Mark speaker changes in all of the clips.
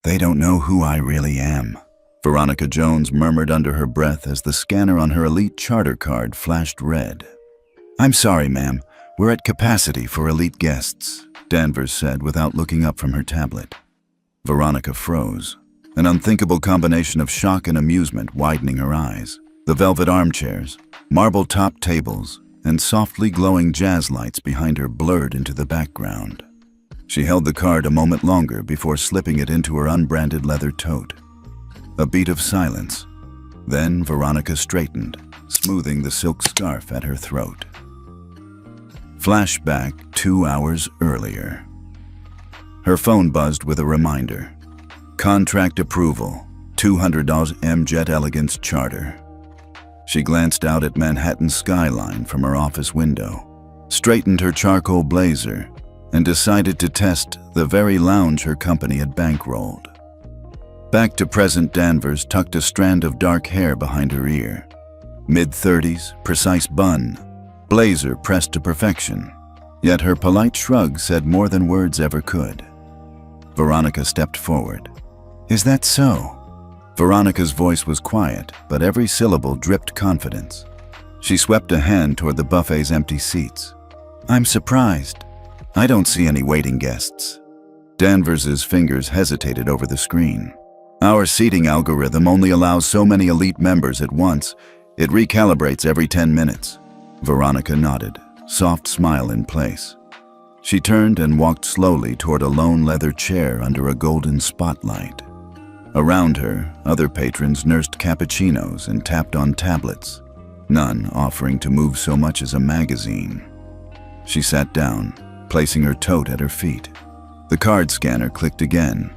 Speaker 1: They don't know who I really am, Veronica Jones murmured under her breath as the scanner on her elite charter card flashed red. I'm sorry, ma'am. We're at capacity for elite guests, Danvers said without looking up from her tablet. Veronica froze, an unthinkable combination of shock and amusement widening her eyes. The velvet armchairs, marble-topped tables, and softly glowing jazz lights behind her blurred into the background. She held the card a moment longer before slipping it into her unbranded leather tote. A beat of silence. Then Veronica straightened, smoothing the silk scarf at her throat. Flashback 2 hours earlier. Her phone buzzed with a reminder. Contract approval, $200 Jet Elegance charter. She glanced out at Manhattan's skyline from her office window, straightened her charcoal blazer, and decided to test the very lounge her company had bankrolled. Back to present, Danvers tucked a strand of dark hair behind her ear. Mid-30s, precise bun, blazer pressed to perfection, yet her polite shrug said more than words ever could. Veronica stepped forward. Is that so? Veronica's voice was quiet, but every syllable dripped confidence. She swept a hand toward the buffet's empty seats. I'm surprised. I don't see any waiting guests. Danvers's fingers hesitated over the screen. Our seating algorithm only allows so many elite members at once. It recalibrates every 10 minutes. Veronica nodded, soft smile in place. She turned and walked slowly toward a lone leather chair under a golden spotlight. Around her, other patrons nursed cappuccinos and tapped on tablets, none offering to move so much as a magazine. She sat down, placing her tote at her feet. The card scanner clicked again,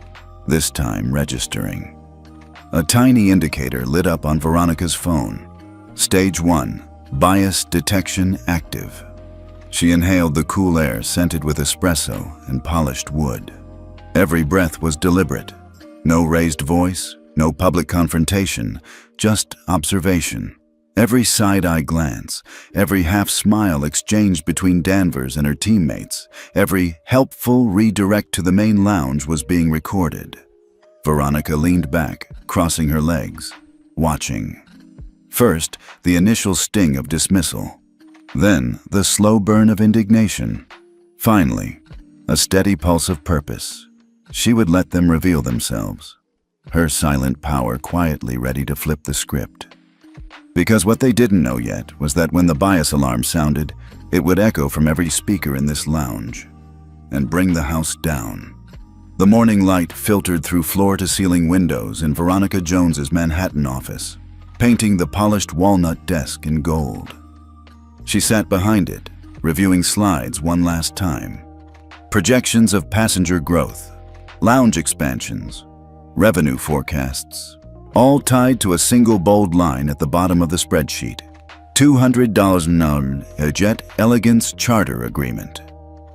Speaker 1: this time registering. A tiny indicator lit up on Veronica's phone. Stage 1, bias detection active. She inhaled the cool air scented with espresso and polished wood. Every breath was deliberate. No raised voice, no public confrontation, just observation. Every side-eye glance, every half-smile exchanged between Danvers and her teammates, every helpful redirect to the main lounge was being recorded. Veronica leaned back, crossing her legs, watching. First, the initial sting of dismissal. Then, the slow burn of indignation. Finally, a steady pulse of purpose. She would let them reveal themselves. Her silent power quietly ready to flip the script. Because what they didn't know yet was that when the bias alarm sounded, it would echo from every speaker in this lounge and bring the house down. The morning light filtered through floor-to-ceiling windows in Veronica Jones's Manhattan office, painting the polished walnut desk in gold. She sat behind it, reviewing slides one last time. Projections of passenger growth, lounge expansions, revenue forecasts, all tied to a single bold line at the bottom of the spreadsheet. $200 Jet Elegance charter agreement.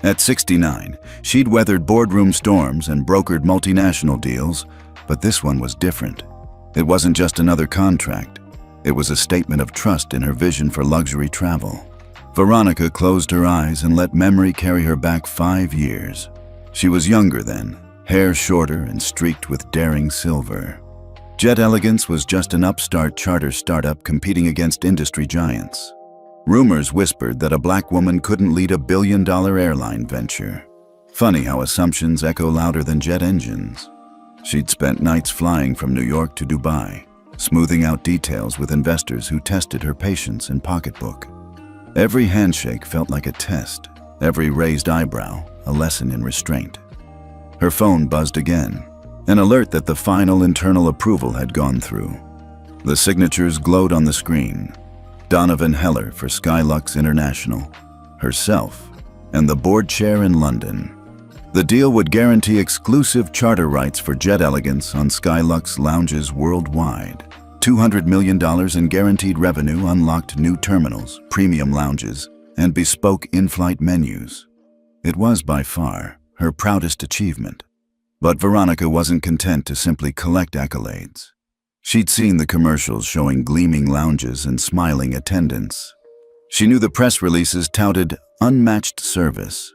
Speaker 1: At 69, she'd weathered boardroom storms and brokered multinational deals, but this one was different. It wasn't just another contract. It was a statement of trust in her vision for luxury travel. Veronica closed her eyes and let memory carry her back 5 years. She was younger then, hair shorter and streaked with daring silver. Jet Elegance was just an upstart charter startup competing against industry giants. Rumors whispered that a black woman couldn't lead a billion-dollar airline venture. Funny how assumptions echo louder than jet engines. She'd spent nights flying from New York to Dubai, smoothing out details with investors who tested her patience and pocketbook. Every handshake felt like a test, every raised eyebrow a lesson in restraint. Her phone buzzed again, an alert that the final internal approval had gone through. The signatures glowed on the screen. Donovan Heller for Skylux International, herself, and the board chair in London. The deal would guarantee exclusive charter rights for Jet Elegance on Skylux lounges worldwide. $200 million in guaranteed revenue unlocked new terminals, premium lounges, and bespoke in-flight menus. It was by far her proudest achievement. But Veronica wasn't content to simply collect accolades. She'd seen the commercials showing gleaming lounges and smiling attendants. She knew the press releases touted unmatched service.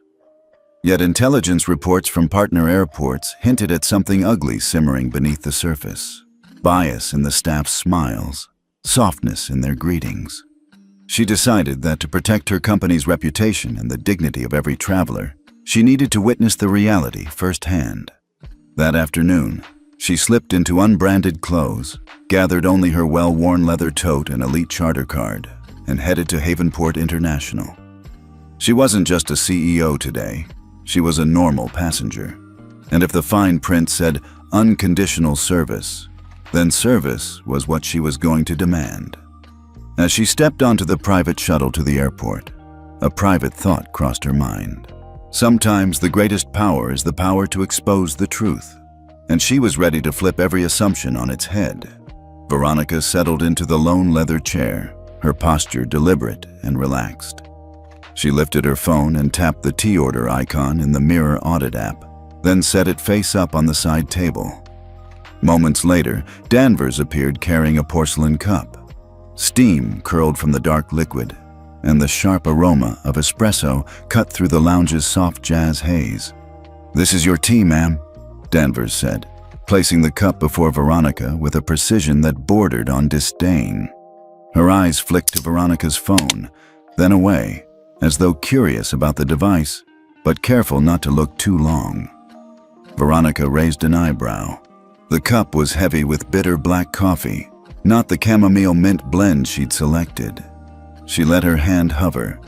Speaker 1: Yet intelligence reports from partner airports hinted at something ugly simmering beneath the surface. Bias in the staff's smiles, softness in their greetings. She decided that to protect her company's reputation and the dignity of every traveler, she needed to witness the reality firsthand. That afternoon, she slipped into unbranded clothes, gathered only her well-worn leather tote and elite charter card, and headed to Havenport International. She wasn't just a CEO today, she was a normal passenger. And if the fine print said unconditional service, then service was what she was going to demand. As she stepped onto the private shuttle to the airport, a private thought crossed her mind. Sometimes the greatest power is the power to expose the truth, and she was ready to flip every assumption on its head. Veronica settled into the lone leather chair, her posture deliberate and relaxed. She lifted her phone and tapped the tea order icon in the Mirror Audit app, then set it face up on the side table. Moments later, Danvers appeared carrying a porcelain cup. Steam curled from the dark liquid, and the sharp aroma of espresso cut through the lounge's soft jazz haze. "This is your tea, ma'am," Danvers said, placing the cup before Veronica with a precision that bordered on disdain. Her eyes flicked to Veronica's phone, then away, as though curious about the device, but careful not to look too long. Veronica raised an eyebrow. The cup was heavy with bitter black coffee, not the chamomile mint blend she'd selected. She let her hand hover,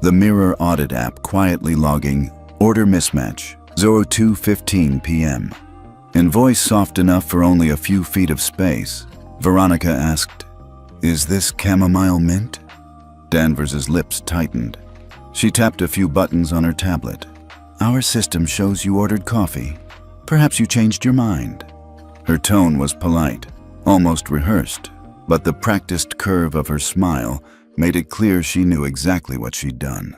Speaker 1: the Mirror Audit app quietly logging order mismatch, 02:15 p.m. In voice soft enough for only a few feet of space, Veronica asked, "Is this chamomile mint?" Danvers's lips tightened. She tapped a few buttons on her tablet. "Our system shows you ordered coffee. Perhaps you changed your mind." Her tone was polite, almost rehearsed, but the practiced curve of her smile made it clear she knew exactly what she'd done.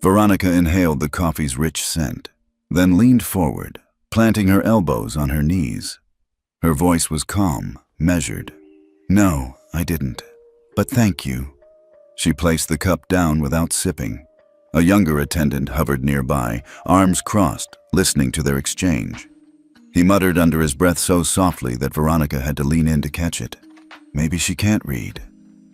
Speaker 1: Veronica inhaled the coffee's rich scent, then leaned forward, planting her elbows on her knees. Her voice was calm, measured. "No, I didn't. But thank you." She placed the cup down without sipping. A younger attendant hovered nearby, arms crossed, listening to their exchange. He muttered under his breath so softly that Veronica had to lean in to catch it. "Maybe she can't read."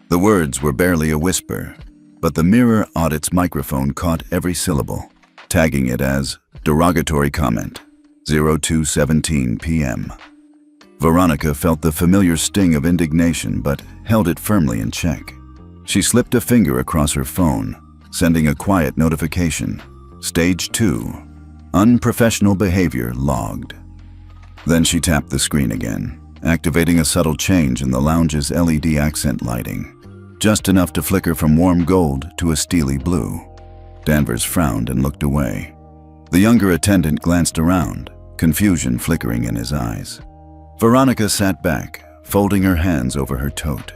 Speaker 1: The words were barely a whisper, but the Mirror Audit's microphone caught every syllable, tagging it as derogatory comment, 02:17 p.m. Veronica felt the familiar sting of indignation but held it firmly in check. She slipped a finger across her phone, sending a quiet notification, Stage 2, unprofessional behavior logged. Then she tapped the screen again, activating a subtle change in the lounge's LED accent lighting, just enough to flicker from warm gold to a steely blue. Danvers frowned and looked away. The younger attendant glanced around, confusion flickering in his eyes. Veronica sat back, folding her hands over her tote.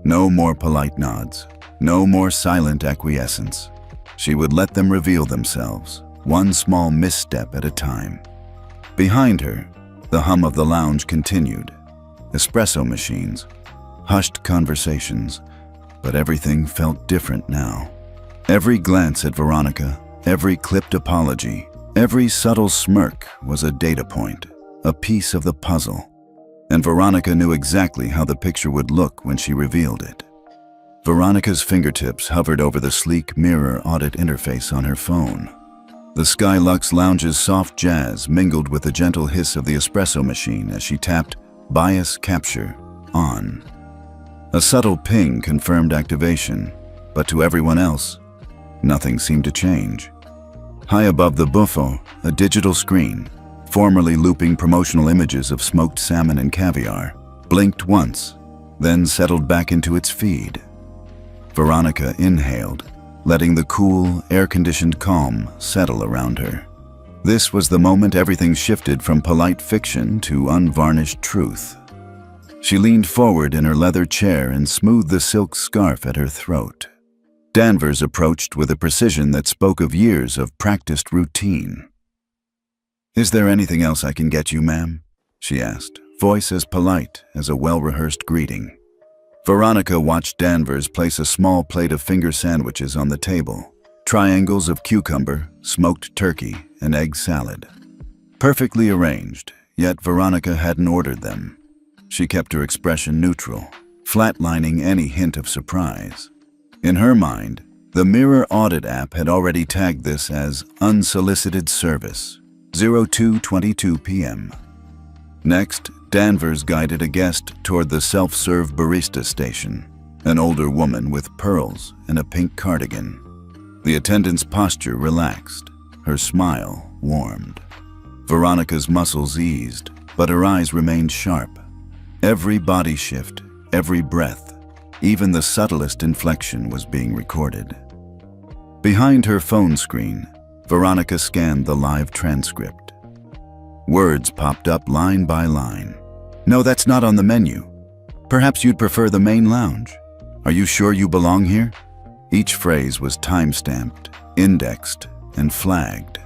Speaker 1: No more polite nods, no more silent acquiescence. She would let them reveal themselves, one small misstep at a time. Behind her, the hum of the lounge continued. Espresso machines, hushed conversations, but everything felt different now. Every glance at Veronica, every clipped apology, every subtle smirk was a data point, a piece of the puzzle. And Veronica knew exactly how the picture would look when she revealed it. Veronica's fingertips hovered over the sleek Mirror Audit interface on her phone. The Skylux Lounge's soft jazz mingled with the gentle hiss of the espresso machine as she tapped Bias Capture on. A subtle ping confirmed activation, but to everyone else, nothing seemed to change. High above the buffet, a digital screen, formerly looping promotional images of smoked salmon and caviar, blinked once, then settled back into its feed. Veronica inhaled, letting the cool, air-conditioned calm settle around her. This was the moment everything shifted from polite fiction to unvarnished truth. She leaned forward in her leather chair and smoothed the silk scarf at her throat. Danvers approached with a precision that spoke of years of practiced routine. "Is there anything else I can get you, ma'am?" she asked, voice as polite as a well-rehearsed greeting. Veronica watched Danvers place a small plate of finger sandwiches on the table, triangles of cucumber, smoked turkey, and egg salad. Perfectly arranged, yet Veronica hadn't ordered them. She kept her expression neutral, flatlining any hint of surprise. In her mind, the Mirror Audit app had already tagged this as unsolicited service, 02:22 p.m. Next, Danvers guided a guest toward the self-serve barista station, an older woman with pearls and a pink cardigan. The attendant's posture relaxed, her smile warmed. Veronica's muscles eased, but her eyes remained sharp. Every body shift, every breath, even the subtlest inflection was being recorded. Behind her phone screen, Veronica scanned the live transcript. Words popped up line by line. "No, that's not on the menu. Perhaps you'd prefer the main lounge. Are you sure you belong here?" Each phrase was time-stamped, indexed, and flagged.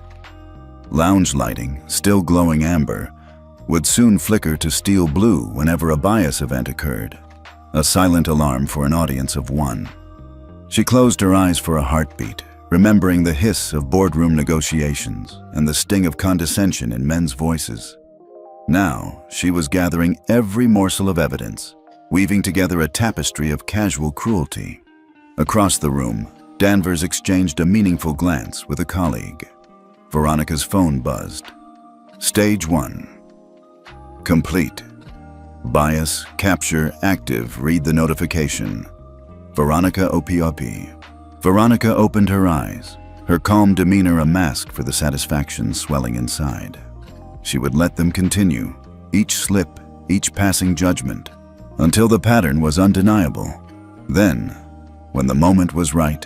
Speaker 1: Lounge lighting, still glowing amber, would soon flicker to steel blue whenever a bias event occurred, a silent alarm for an audience of one. She closed her eyes for a heartbeat, remembering the hiss of boardroom negotiations and the sting of condescension in men's voices. Now, she was gathering every morsel of evidence, weaving together a tapestry of casual cruelty. Across the room, Danvers exchanged a meaningful glance with a colleague. Veronica's phone buzzed. Stage 1. Complete. Bias, capture, active, read the notification. Veronica OPOP. Veronica opened her eyes, her calm demeanor a mask for the satisfaction swelling inside. She would let them continue, each slip, each passing judgment, until the pattern was undeniable. Then, when the moment was right,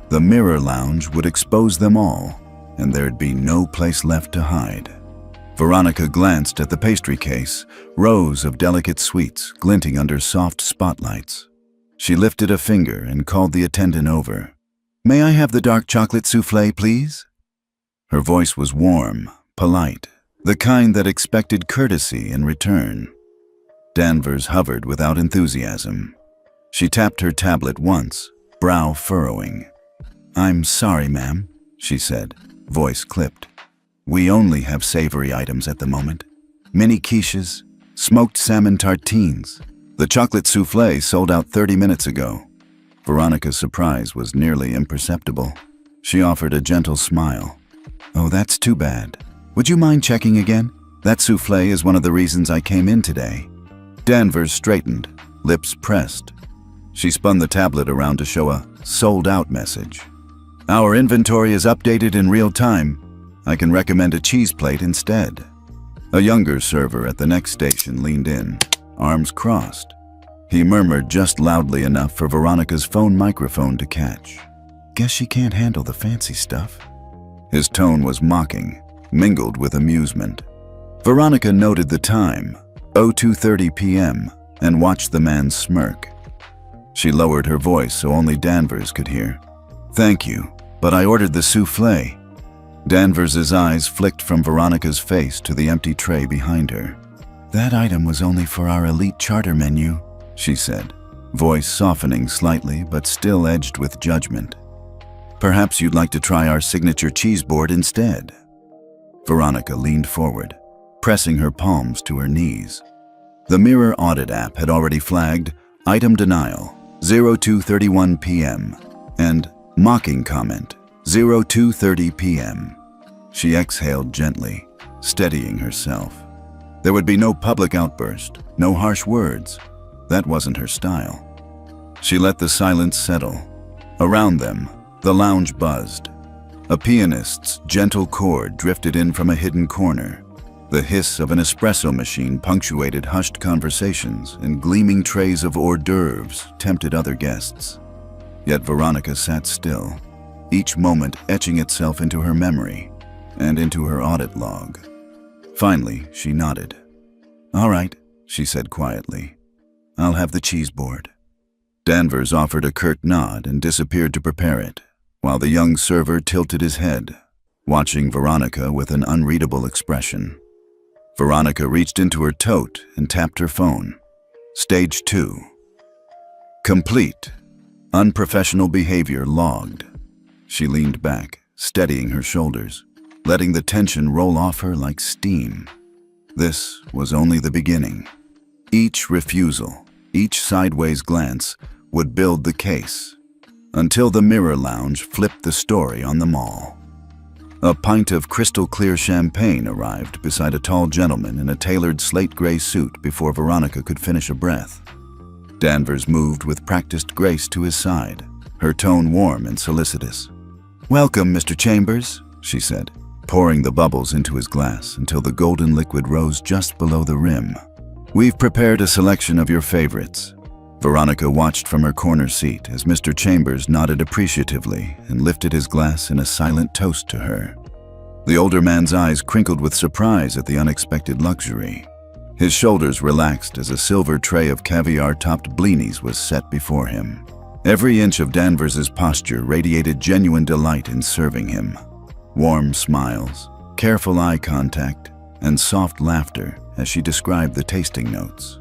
Speaker 1: the Mirror Lounge would expose them all, and there'd be no place left to hide. Veronica glanced at the pastry case, rows of delicate sweets glinting under soft spotlights. She lifted a finger and called the attendant over. "May I have the dark chocolate soufflé, please?" Her voice was warm, polite, the kind that expected courtesy in return. Danvers hovered without enthusiasm. She tapped her tablet once, brow furrowing. "I'm sorry, ma'am," she said, voice clipped. "We only have savory items at the moment. Mini quiches, smoked salmon tartines. The chocolate soufflé sold out 30 minutes ago." Veronica's surprise was nearly imperceptible. She offered a gentle smile. "Oh, that's too bad. Would you mind checking again? That soufflé is one of the reasons I came in today." Danvers straightened, lips pressed. She spun the tablet around to show a sold-out message. "Our inventory is updated in real time. I can recommend a cheese plate instead." A younger server at the next station leaned in, arms crossed. He murmured just loudly enough for Veronica's phone microphone to catch. "Guess she can't handle the fancy stuff." His tone was mocking, mingled with amusement. Veronica noted the time, 02:30 p.m., and watched the man smirk. She lowered her voice so only Danvers could hear. "Thank you, but I ordered the soufflé." Danvers's eyes flicked from Veronica's face to the empty tray behind her. "That item was only for our elite charter menu," she said, voice softening slightly but still edged with judgment. "Perhaps you'd like to try our signature cheese board instead." Veronica leaned forward, pressing her palms to her knees. The Mirror Audit app had already flagged item denial, 02:31 p.m., and mocking comment, 02:30 p.m. She exhaled gently, steadying herself. There would be no public outburst, no harsh words. That wasn't her style. She let the silence settle. Around them, the lounge buzzed. A pianist's gentle chord drifted in from a hidden corner. The hiss of an espresso machine punctuated hushed conversations, and gleaming trays of hors d'oeuvres tempted other guests. Yet Veronica sat still, each moment etching itself into her memory and into her audit log. Finally, she nodded. "All right," she said quietly. "I'll have the cheese board." Danvers offered a curt nod and disappeared to prepare it, while the young server tilted his head, watching Veronica with an unreadable expression. Veronica reached into her tote and tapped her phone. Stage 2. Complete. Unprofessional behavior logged. She leaned back, steadying her shoulders, letting the tension roll off her like steam. This was only the beginning. Each refusal, each sideways glance would build the case, until the Mirror Lounge flipped the story on them all. A pint of crystal-clear champagne arrived beside a tall gentleman in a tailored slate-gray suit before Veronica could finish a breath. Danvers moved with practiced grace to his side, her tone warm and solicitous. "Welcome, Mr. Chambers," she said, pouring the bubbles into his glass until the golden liquid rose just below the rim. "We've prepared a selection of your favorites." Veronica watched from her corner seat as Mr. Chambers nodded appreciatively and lifted his glass in a silent toast to her. The older man's eyes crinkled with surprise at the unexpected luxury. His shoulders relaxed as a silver tray of caviar-topped blinis was set before him. Every inch of Danvers's posture radiated genuine delight in serving him. Warm smiles, careful eye contact, and soft laughter as she described the tasting notes.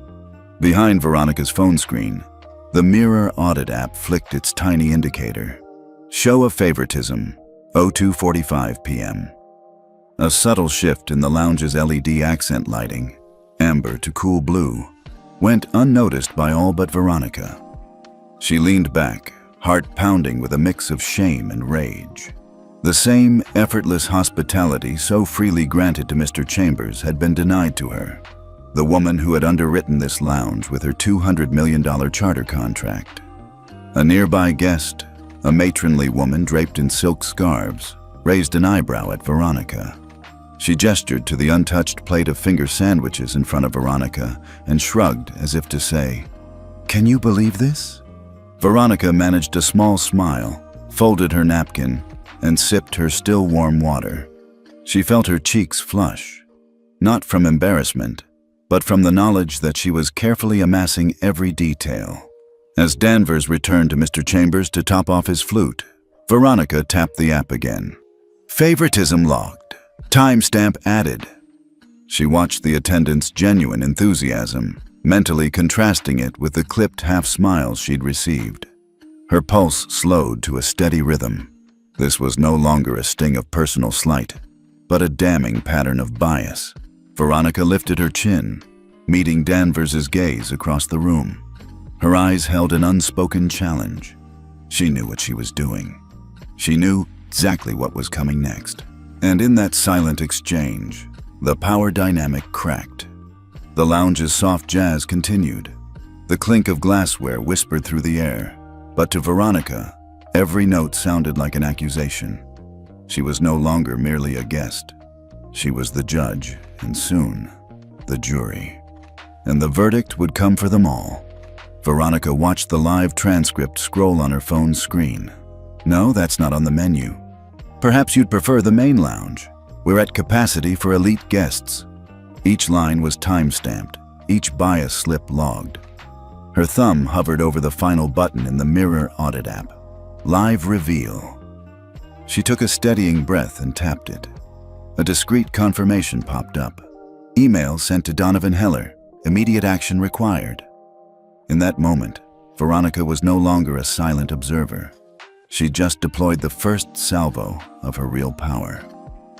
Speaker 1: Behind Veronica's phone screen, the Mirror Audit app flicked its tiny indicator. Show of favoritism, 02:45 p.m. A subtle shift in the lounge's LED accent lighting, amber to cool blue, went unnoticed by all but Veronica. She leaned back, heart pounding with a mix of shame and rage. The same effortless hospitality so freely granted to Mr. Chambers had been denied to her, the woman who had underwritten this lounge with her $200 million charter contract. A nearby guest, a matronly woman draped in silk scarves, raised an eyebrow at Veronica. She gestured to the untouched plate of finger sandwiches in front of Veronica and shrugged as if to say, "Can you believe this?" Veronica managed a small smile, folded her napkin, and sipped her still warm water. She felt her cheeks flush, not from embarrassment, but from the knowledge that she was carefully amassing every detail. As Danvers returned to Mr. Chambers to top off his flute, Veronica tapped the app again. Favoritism logged. Timestamp added. She watched the attendant's genuine enthusiasm, mentally contrasting it with the clipped half-smiles she'd received. Her pulse slowed to a steady rhythm. This was no longer a sting of personal slight, but a damning pattern of bias. Veronica lifted her chin, meeting Danvers's gaze across the room. Her eyes held an unspoken challenge. She knew what she was doing. She knew exactly what was coming next. And in that silent exchange, the power dynamic cracked. The lounge's soft jazz continued. The clink of glassware whispered through the air, but to Veronica, every note sounded like an accusation. She was no longer merely a guest. She was the judge, and soon, the jury. And the verdict would come for them all. Veronica watched the live transcript scroll on her phone's screen. "No, that's not on the menu. Perhaps you'd prefer the main lounge. We're at capacity for elite guests." Each line was time-stamped, each bias slip logged. Her thumb hovered over the final button in the Mirror Audit app. Live Reveal. She took a steadying breath and tapped it. A discreet confirmation popped up. Email sent to Donovan Heller. Immediate action required. In that moment, Veronica was no longer a silent observer. She just deployed the first salvo of her real power.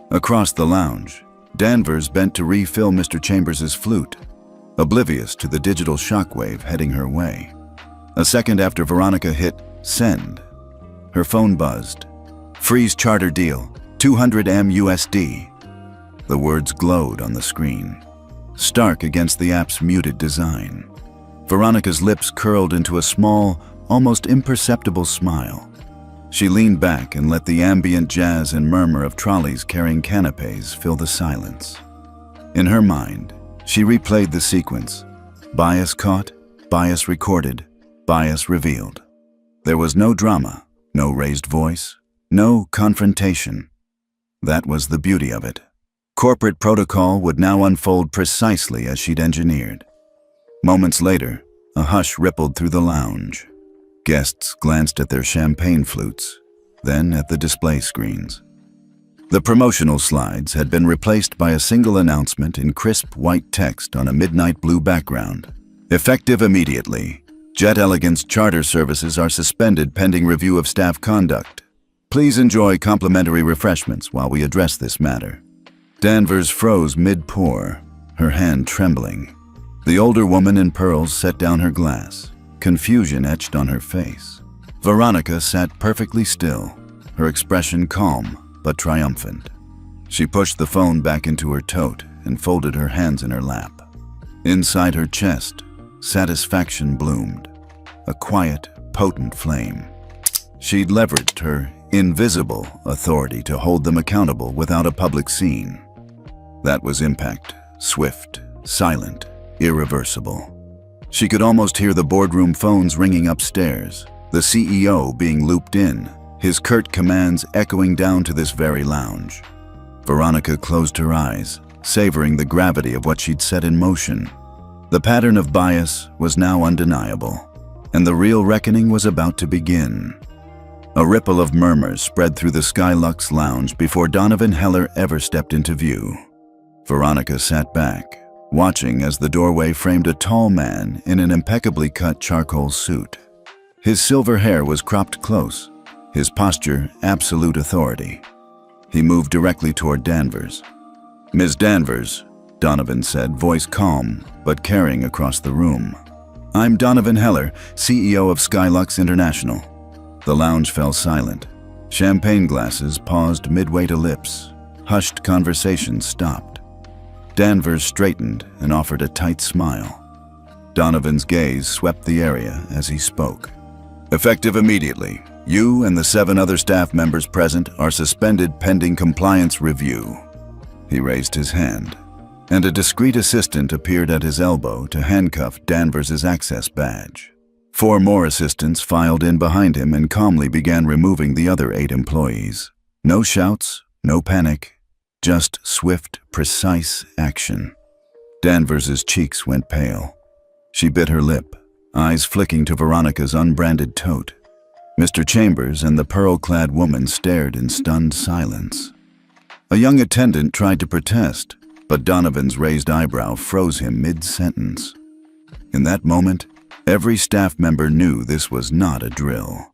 Speaker 1: Across the lounge, Danvers bent to refill Mr. Chambers' flute, oblivious to the digital shockwave heading her way. A second after Veronica hit send, her phone buzzed. "Freeze charter deal, 200 M USD. The words glowed on the screen, stark against the app's muted design. Veronica's lips curled into a small, almost imperceptible smile. She leaned back and let the ambient jazz and murmur of trolleys carrying canapes fill the silence. In her mind, she replayed the sequence. Bias caught, bias recorded, bias revealed. There was no drama, no raised voice, no confrontation. That was the beauty of it. Corporate protocol would now unfold precisely as she'd engineered. Moments later, a hush rippled through the lounge. Guests glanced at their champagne flutes, then at the display screens. The promotional slides had been replaced by a single announcement in crisp white text on a midnight blue background. Effective immediately, Jet Elegance charter services are suspended pending review of staff conduct. Please enjoy complimentary refreshments while we address this matter." Danvers froze mid-pour, her hand trembling. The older woman in pearls set down her glass, confusion etched on her face. Veronica sat perfectly still, her expression calm but triumphant. She pushed the phone back into her tote and folded her hands in her lap. Inside her chest, satisfaction bloomed, a quiet, potent flame. She'd leveraged her invisible authority to hold them accountable without a public scene. That was impact, swift, silent, irreversible. She could almost hear the boardroom phones ringing upstairs, the CEO being looped in, his curt commands echoing down to this very lounge. Veronica closed her eyes, savoring the gravity of what she'd set in motion. The pattern of bias was now undeniable, and the real reckoning was about to begin. A ripple of murmurs spread through the Skylux lounge before Donovan Heller ever stepped into view. Veronica sat back, watching as the doorway framed a tall man in an impeccably cut charcoal suit. His silver hair was cropped close, his posture absolute authority. He moved directly toward Danvers. "Ms. Danvers," Donovan said, voice calm but carrying across the room. "I'm Donovan Heller, CEO of Skylux International." The lounge fell silent. Champagne glasses paused midway to lips. Hushed conversations stopped. Danvers straightened and offered a tight smile. Donovan's gaze swept the area as he spoke. "Effective immediately, you and the 7 other staff members present are suspended pending compliance review." He raised his hand, and a discreet assistant appeared at his elbow to handcuff Danvers's access badge. 4 more assistants filed in behind him and calmly began removing the other 8 employees. No shouts, no panic, just swift, precise action. Danvers's cheeks went pale. She bit her lip, eyes flicking to Veronica's unbranded tote. Mr. Chambers and the pearl-clad woman stared in stunned silence. A young attendant tried to protest, but Donovan's raised eyebrow froze him mid-sentence. In that moment, every staff member knew this was not a drill.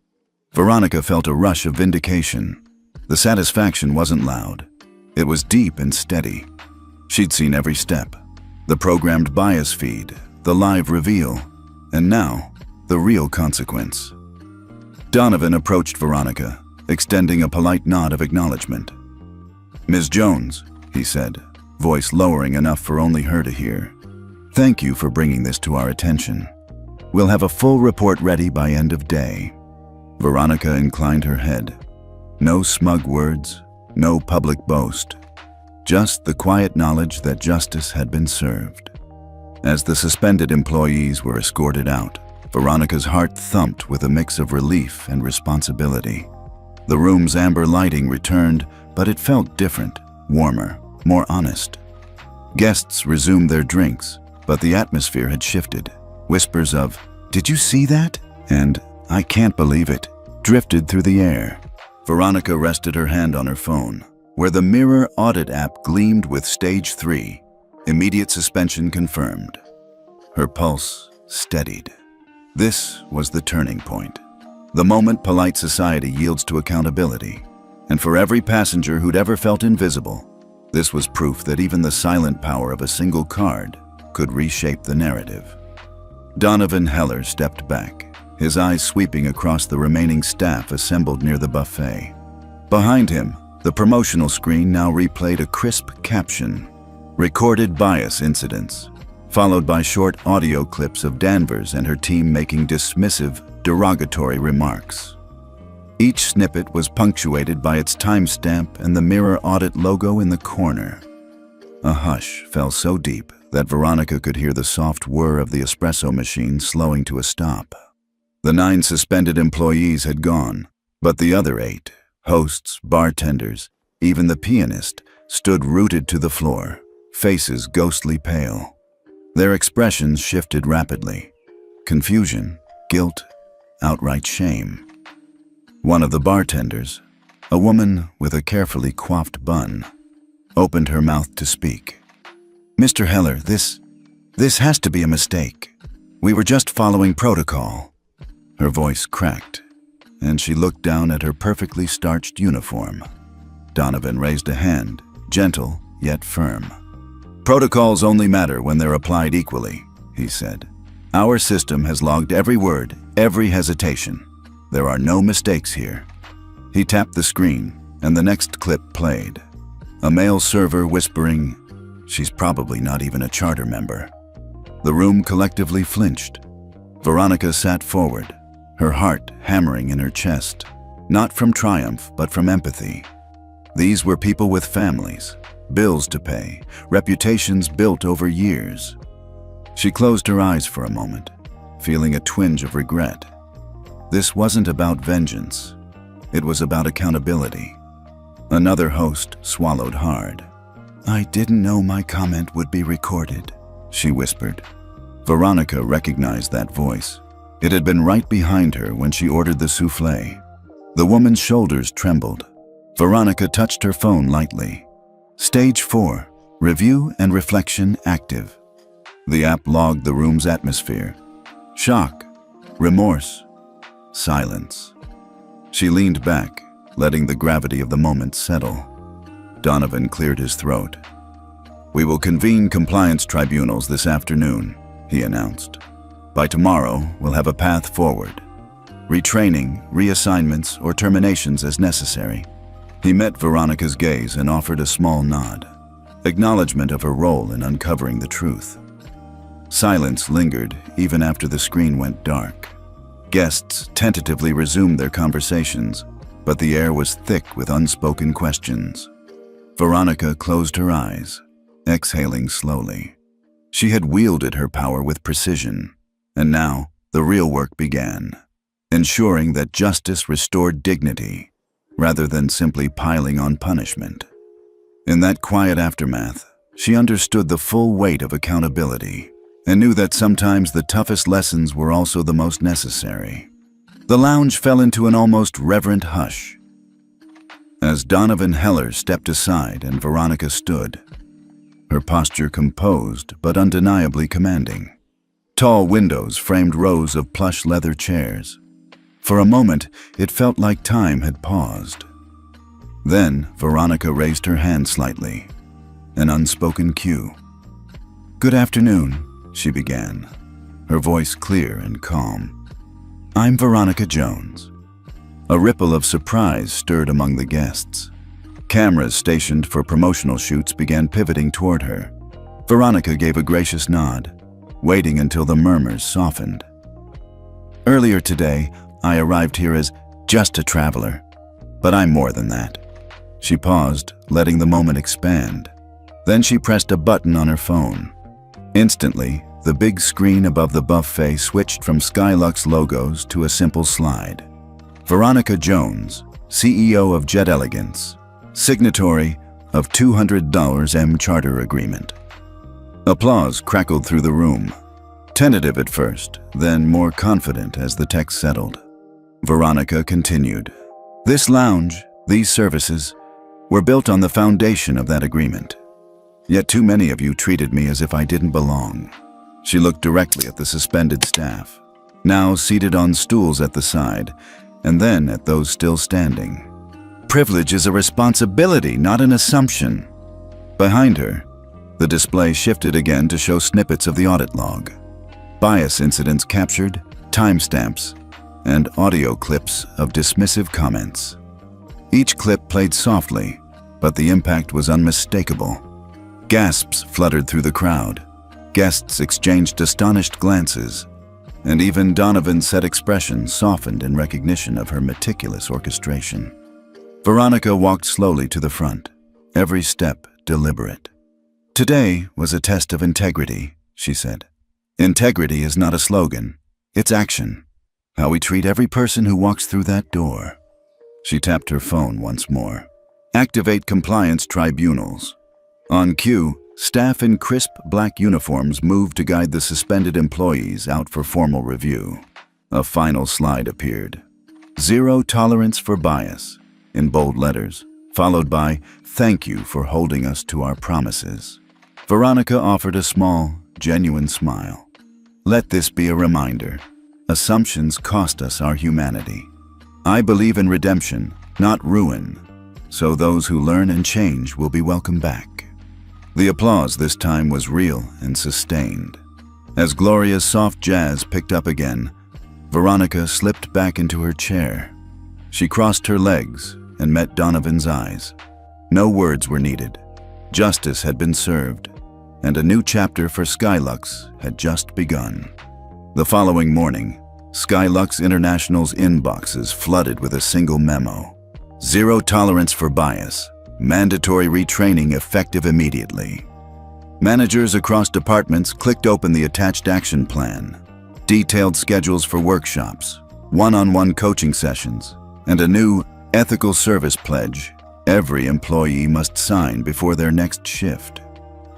Speaker 1: Veronica felt a rush of vindication. The satisfaction wasn't loud. It was deep and steady. She'd seen every step. The programmed bias feed, the live reveal, and now, the real consequence. Donovan approached Veronica, extending a polite nod of acknowledgement. "Ms. Jones," he said, voice lowering enough for only her to hear. "Thank you for bringing this to our attention. We'll have a full report ready by end of day." Veronica inclined her head. No smug words, no public boast. Just the quiet knowledge that justice had been served. As the suspended employees were escorted out, Veronica's heart thumped with a mix of relief and responsibility. The room's amber lighting returned, but it felt different, warmer, more honest. Guests resumed their drinks, but the atmosphere had shifted. Whispers of, "Did you see that?" and "I can't believe it," drifted through the air. Veronica rested her hand on her phone, where the Mirror Audit app gleamed with Stage 3, immediate suspension confirmed. Her pulse steadied. This was the turning point. The moment polite society yields to accountability. And for every passenger who'd ever felt invisible, this was proof that even the silent power of a single card could reshape the narrative. Donovan Heller stepped back, his eyes sweeping across the remaining staff assembled near the buffet. Behind him, the promotional screen now replayed a crisp caption, "Recorded bias incidents," followed by short audio clips of Danvers and her team making dismissive, derogatory remarks. Each snippet was punctuated by its timestamp and the Mirror Audit logo in the corner. A hush fell so deep that Veronica could hear the soft whir of the espresso machine slowing to a stop. The 9 suspended employees had gone, but the other 8, hosts, bartenders, even the pianist, stood rooted to the floor, faces ghostly pale. Their expressions shifted rapidly. Confusion, guilt, outright shame. One of the bartenders, a woman with a carefully coiffed bun, opened her mouth to speak. "Mr. Heller, this has to be a mistake. We were just following protocol." Her voice cracked. and she looked down at her perfectly starched uniform. Donovan raised a hand, gentle yet firm. "Protocols only matter when they're applied equally," he said. "Our system has logged every word, every hesitation. There are no mistakes here." He tapped the screen, and the next clip played. A male server whispering, "She's probably not even a charter member." The room collectively flinched. Veronica sat forward, her heart hammering in her chest, not from triumph, but from empathy. These were people with families, bills to pay, reputations built over years. She closed her eyes for a moment, feeling a twinge of regret. This wasn't about vengeance. It was about accountability. Another host swallowed hard. "I didn't know my comment would be recorded," she whispered. Veronica recognized that voice. It had been right behind her when she ordered the soufflé. The woman's shoulders trembled. Veronica touched her phone lightly. Stage 4, Review and Reflection active. The app logged the room's atmosphere. Shock, remorse, silence. She leaned back, letting the gravity of the moment settle. Donovan cleared his throat. "We will convene compliance tribunals this afternoon," he announced. "By tomorrow, we'll have a path forward. Retraining, reassignments, or terminations as necessary." He met Veronica's gaze and offered a small nod, acknowledgement of her role in uncovering the truth. Silence lingered even after the screen went dark. Guests tentatively resumed their conversations, but the air was thick with unspoken questions. Veronica closed her eyes, exhaling slowly. She had wielded her power with precision, and now the real work began, ensuring that justice restored dignity rather than simply piling on punishment. In that quiet aftermath, she understood the full weight of accountability and knew that sometimes the toughest lessons were also the most necessary. The lounge fell into an almost reverent hush. As Donovan Heller stepped aside and Veronica stood, her posture composed but undeniably commanding. Tall windows framed rows of plush leather chairs. For a moment, it felt like time had paused. Then, Veronica raised her hand slightly, an unspoken cue. "Good afternoon," she began, her voice clear and calm. "I'm Veronica Jones." A ripple of surprise stirred among the guests. Cameras stationed for promotional shoots began pivoting toward her. Veronica gave a gracious nod, waiting until the murmurs softened. "Earlier today, I arrived here as just a traveler, but I'm more than that." She paused, letting the moment expand. Then she pressed a button on her phone. Instantly, the big screen above the buffet switched from Skylux logos to a simple slide. Veronica Jones, CEO of Jet Elegance, signatory of $200 M charter agreement. Applause crackled through the room, tentative at first, then more confident as the text settled. Veronica continued. "This lounge, these services, were built on the foundation of that agreement. Yet too many of you treated me as if I didn't belong." She looked directly at the suspended staff, now seated on stools at the side, and then at those still standing. "Privilege is a responsibility, not an assumption." Behind her, the display shifted again to show snippets of the audit log. Bias incidents captured, timestamps, and audio clips of dismissive comments. Each clip played softly, but the impact was unmistakable. Gasps fluttered through the crowd. Guests exchanged astonished glances, and even Donovan's set expression softened in recognition of her meticulous orchestration. Veronica walked slowly to the front, every step deliberate. "Today was a test of integrity," she said. "Integrity is not a slogan, it's action. How we treat every person who walks through that door." She tapped her phone once more. "Activate compliance tribunals." On cue, staff in crisp black uniforms moved to guide the suspended employees out for formal review. A final slide appeared. "Zero tolerance for bias," in bold letters, followed by "Thank you for holding us to our promises." Veronica offered a small, genuine smile. "Let this be a reminder. Assumptions cost us our humanity." I believe in redemption, not ruin, so those who learn and change will be welcome back. The applause this time was real and sustained. As Gloria's soft jazz picked up again, Veronica slipped back into her chair. She crossed her legs and met Donovan's eyes. No words were needed. Justice had been served, and a new chapter for Skylux had just begun. The following morning, Skylux International's inboxes flooded with a single memo. Zero tolerance for bias. Mandatory retraining effective immediately. Managers across departments clicked open the attached action plan. Detailed schedules for workshops, one-on-one coaching sessions, and a new ethical service pledge every employee must sign before their next shift.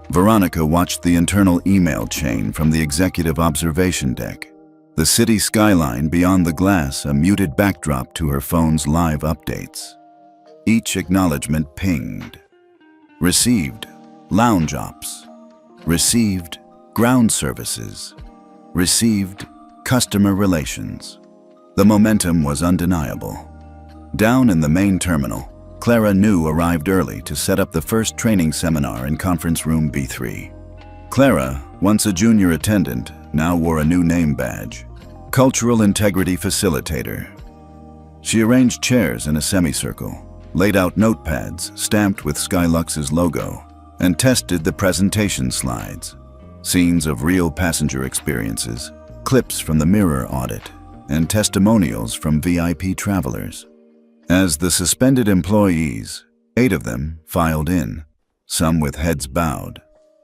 Speaker 1: Veronica watched the internal email chain from the executive observation deck. The city skyline beyond the glass, a muted backdrop to her phone's live updates. Each acknowledgement pinged. Received, lounge ops. Received, ground services. Received, customer relations. The momentum was undeniable. Down in the main terminal, Clara New arrived early to set up the first training seminar in conference room B3. Clara, once a junior attendant, now wore a new name badge, Cultural Integrity Facilitator. She arranged chairs in a semicircle, laid out notepads stamped with Skylux's logo, and tested the presentation slides, scenes of real passenger experiences, clips from the mirror audit, and testimonials from VIP travelers. As the suspended employees, 8 of them, filed in, some with heads bowed,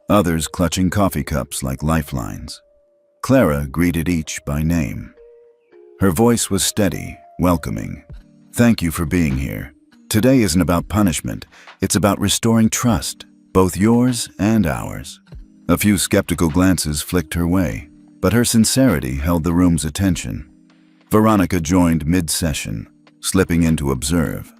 Speaker 1: others clutching coffee cups like lifelines, Clara greeted each by name. Her voice was steady, welcoming. Thank you for being here. Today isn't about punishment, it's about restoring trust, both yours and ours. A few skeptical glances flicked her way, but her sincerity held the room's attention. Veronica joined mid-session, slipping in to observe.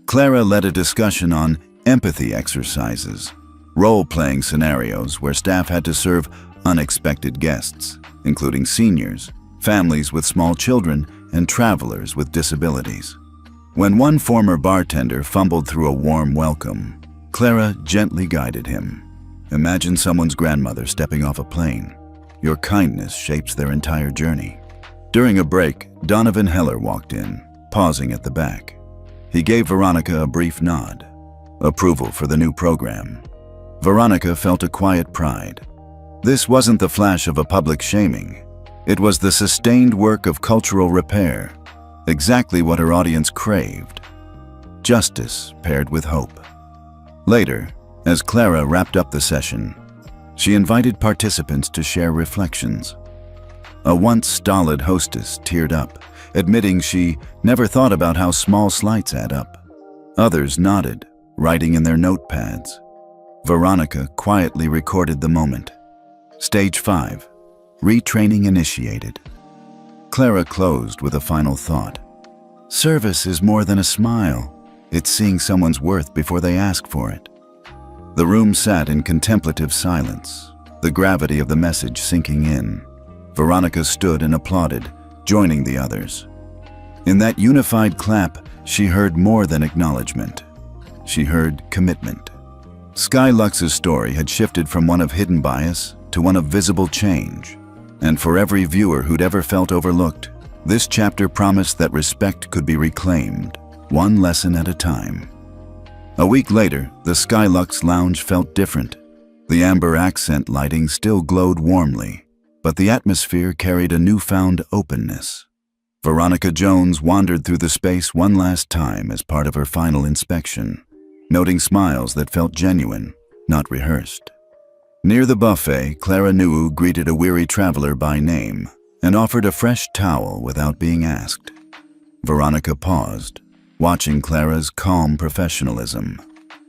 Speaker 1: Clara led a discussion on empathy exercises, role-playing scenarios where staff had to serve unexpected guests, including seniors, families with small children, and travelers with disabilities. When one former bartender fumbled through a warm welcome, Clara gently guided him. Imagine someone's grandmother stepping off a plane. Your kindness shapes their entire journey. During a break, Donovan Heller walked in, pausing at the back. He gave Veronica a brief nod. Approval for the new program. Veronica felt a quiet pride. This wasn't the flash of a public shaming. It was the sustained work of cultural repair, exactly what her audience craved. Justice paired with hope. Later, as Clara wrapped up the session, she invited participants to share reflections. A once stolid hostess teared up, admitting she never thought about how small slights add up. Others nodded, writing in their notepads. Veronica quietly recorded the moment. Stage 5. Retraining initiated. Clara closed with a final thought. Service is more than a smile. It's seeing someone's worth before they ask for it. The room sat in contemplative silence, the gravity of the message sinking in. Veronica stood and applauded, joining the others. In that unified clap, she heard more than acknowledgement. She heard commitment. Skylux's story had shifted from one of hidden bias to one of visible change. And for every viewer who'd ever felt overlooked, this chapter promised that respect could be reclaimed, one lesson at a time. A week later, the Skylux lounge felt different. The amber accent lighting still glowed warmly, but the atmosphere carried a newfound openness. Veronica Jones wandered through the space one last time as part of her final inspection, noting smiles that felt genuine, not rehearsed. Near the buffet, Clara New greeted a weary traveler by name and offered a fresh towel without being asked. Veronica paused, watching Clara's calm professionalism.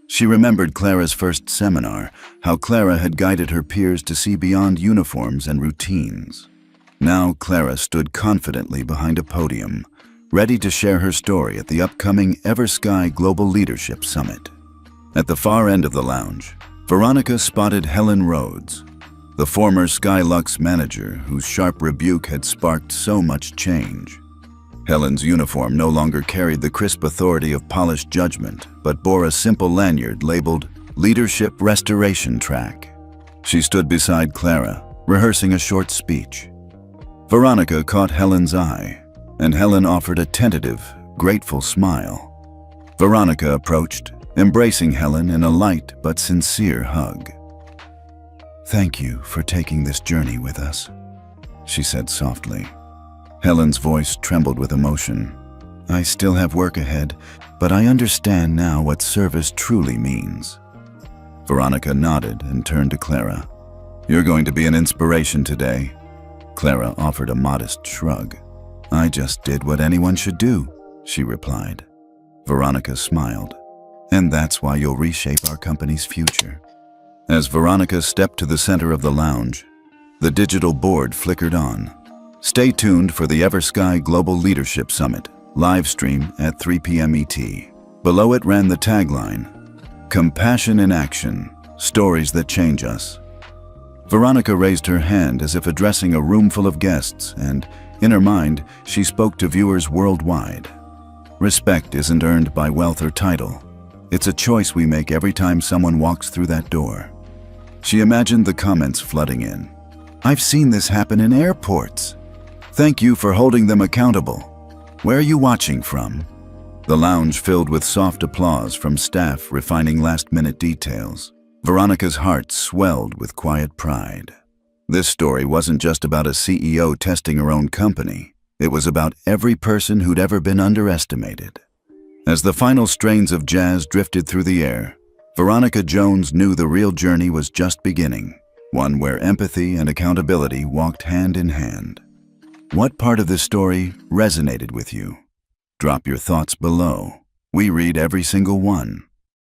Speaker 1: She remembered Clara's first seminar, how Clara had guided her peers to see beyond uniforms and routines. Now Clara stood confidently behind a podium, ready to share her story at the upcoming EverSky Global Leadership Summit. At the far end of the lounge, Veronica spotted Helen Rhodes, the former Skylux manager whose sharp rebuke had sparked so much change. Helen's uniform no longer carried the crisp authority of polished judgment, but bore a simple lanyard labeled Leadership Restoration Track. She stood beside Clara, rehearsing a short speech. Veronica caught Helen's eye, and Helen offered a tentative, grateful smile. Veronica approached, embracing Helen in a light but sincere hug. "Thank you for taking this journey with us," she said softly. Helen's voice trembled with emotion. "I still have work ahead, but I understand now what service truly means." Veronica nodded and turned to Clara. "You're going to be an inspiration today." Clara offered a modest shrug. "I just did what anyone should do," she replied. Veronica smiled. "And that's why you'll reshape our company's future." As Veronica stepped to the center of the lounge, the digital board flickered on. Stay tuned for the Eversky Global Leadership Summit, live stream at 3 p.m. ET. Below it ran the tagline, "Compassion in Action, Stories That Change Us." Veronica raised her hand as if addressing a room full of guests, and in her mind, she spoke to viewers worldwide. Respect isn't earned by wealth or title. It's a choice we make every time someone walks through that door. She imagined the comments flooding in. "I've seen this happen in airports. Thank you for holding them accountable. Where are you watching from?" The lounge filled with soft applause from staff refining last-minute details. Veronica's heart swelled with quiet pride. This story wasn't just about a CEO testing her own company. It was about every person who'd ever been underestimated. As the final strains of jazz drifted through the air, Veronica Jones knew the real journey was just beginning, one where empathy and accountability walked hand in hand. What part of this story resonated with you? Drop your thoughts below. We read every single one.